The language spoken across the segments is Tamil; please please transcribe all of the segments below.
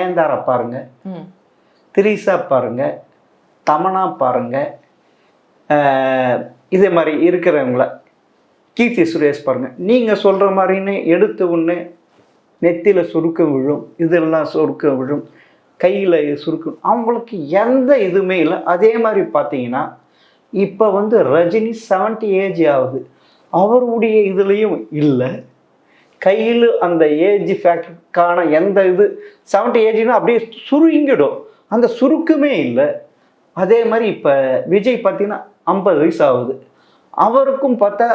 நயன்தாரா பாருங்க, ம். திரிசா பாருங்க, தமனா பாருங்க, இதே மாதிரி இருக்கிறவங்கள கீர்த்தி சுரேஷ் பாருங்க. நீங்க சொல்ற மாதிரின்னு எடுத்த உடனே நெத்தியில சுருக்கம் விழும், இதெல்லாம் சுருக்கம் விழும், கையில் சுருக்கம், அவங்களுக்கு எந்த இதுவுமே இல்லை. அதே மாதிரி பார்த்தீங்கன்னா இப்போ வந்து ரஜினி 70 ஏஜ் ஆகுது, அவருடைய இதுலேயும் இல்லை. கையில் அந்த ஏஜ் ஃபேக்டருக்கான எந்த இது 70 ஏஜ்னா அப்படியே சுருங்கிடும், அந்த சுருக்கமே இல்லை. அதே மாதிரி இப்போ விஜய் பார்த்தீங்கன்னா 50 வயசு ஆகுது, அவருக்கும் பார்த்தா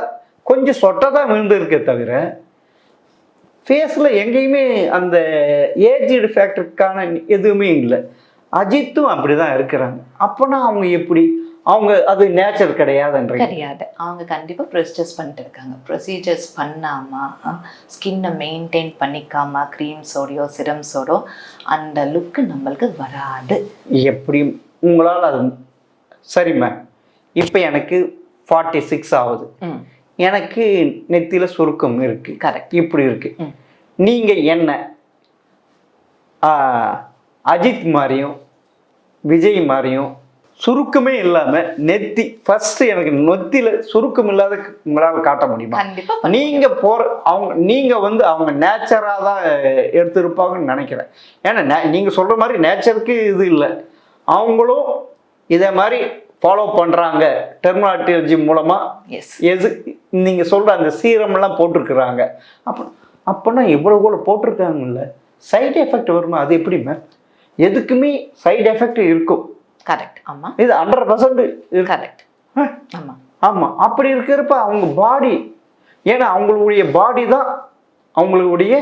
கொஞ்சம் சொட்டை தான் விழுந்துருக்கே தவிர ஃபேஸில் எங்கேயுமே அந்த ஏஜ்டு ஃபேக்டருக்கான எதுவுமே இல்லை. அஜித்தும் அப்படி தான் இருக்கிறாங்க. அப்போனா அவங்க எப்படி, அவங்க அது நேச்சர் கிடையாதுன்ற கிடையாது. அவங்க கண்டிப்பாக ப்ரொசீஜர்ஸ் பண்ணிட்டு இருக்காங்க. ப்ரொசீஜர்ஸ் பண்ணாமல் ஸ்கின்னை மெயின்டைன் பண்ணிக்காமல் க்ரீம்ஸோடையோ சிரம்ஸோடோ அந்த லுக்கு நம்மளுக்கு வராது. எப்படி உங்களால் அது சரிம்மா? இப்போ எனக்கு 46 ஆகுது, எனக்கு நெத்தியில் சுருக்கம் இருக்குது, கரெக்ட், இப்படி இருக்குது. நீங்கள் என்ன அஜித் மாதிரியும் விஜய் மாதிரியும் சுருக்கமே இல்லாமல் நெத்தி ஃபஸ்ட்டு எனக்கு நெத்தியில் சுருக்கம் இல்லாத உங்களால் காட்ட முடியுமா? கண்டிப்பாக. நீங்கள் நீங்கள் வந்து அவங்க நேச்சராக தான் எடுத்திருப்பாங்கன்னு நினைக்கிறேன். ஏன்னா நீங்கள் சொல்கிற மாதிரி நேச்சருக்கு இது இல்லை, அவங்களும் இதே மாதிரி ஃபாலோ பண்ணுறாங்க டெர்மாலஜி மூலமாக. எது நீங்கள் சொல்கிற அந்த சீரம்லாம் போட்டிருக்கிறாங்க, அப்போனா இவ்வளோ கூட போட்டிருக்காங்கல்ல, சைடு எஃபெக்ட் வருமா? அது எப்படி மேம்? எதுக்குமே சைடு எஃபெக்ட் இருக்கும். கரெக்ட். ஆமாம், இது 100% கரெக்ட். ஆமாம் ஆமாம். அப்படி இருக்கிறப்ப அவங்க பாடி, ஏன்னா அவங்களுடைய பாடி தான் அவங்களுடைய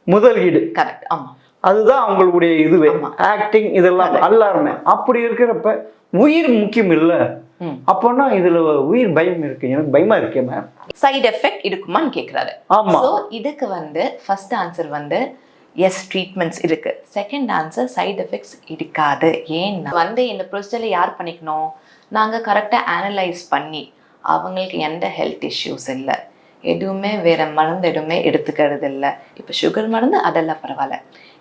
முதலீடு. கரெக்ட். ஆமாம், அதுதான் அவங்களுடைய இதுவே, ஆக்டிங் இதெல்லாம் எல்லாருமே. அப்படி இருக்கிறப்ப உயிர் முக்கியம் இல்லை. அப்போனா இதுல உயிர் பயம் இருக்கு, எனக்கு பயமா இருக்கே மேம். சைடு எஃபெக்ட் இருக்குமான்னு கேட்குறாரு. ஆமா. ஸோ இதுக்கு வந்து ஃபர்ஸ்ட் ஆன்சர் வந்து எஸ், ட்ரீட்மெண்ட்ஸ் இருக்கு. செகண்ட் ஆன்சர் சைடு எஃபெக்ட்ஸ் இருக்காது. ஏன்னா வந்து இந்த ப்ரொசீஜரில் யார் பண்ணிக்கணும்? நாங்கள் கரெக்டாக அனலைஸ் பண்ணி அவங்களுக்கு எந்த ஹெல்த் இஷ்யூஸ் இல்லை, எதுவுமே வேறு மருந்து எதுவுமே எடுத்துக்கிறது இல்லை. இப்போ சுகர் மருந்து அதெல்லாம் பரவாயில்ல,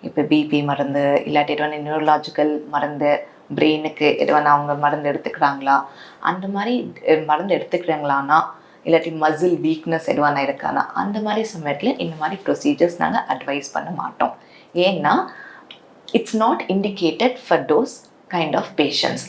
இப்போ பிபி மருந்து இல்லாட்டி எதுவான நியூரலாஜிக்கல் மருந்து, பிரெயினுக்கு எதுவான அவங்க மருந்து எடுத்துக்கிறாங்களா, அந்த மாதிரி மருந்து எடுத்துக்கிறாங்களான்னா, இல்லாட்டி மசில் வீக்னஸ் எதுவான இருக்கானா, அந்த மாதிரி சமயத்தில் இந்த மாதிரி ப்ரொசீஜர்ஸ் நாங்கள் அட்வைஸ் பண்ண மாட்டோம். ஏன்னா it's not indicated for those kind of patients.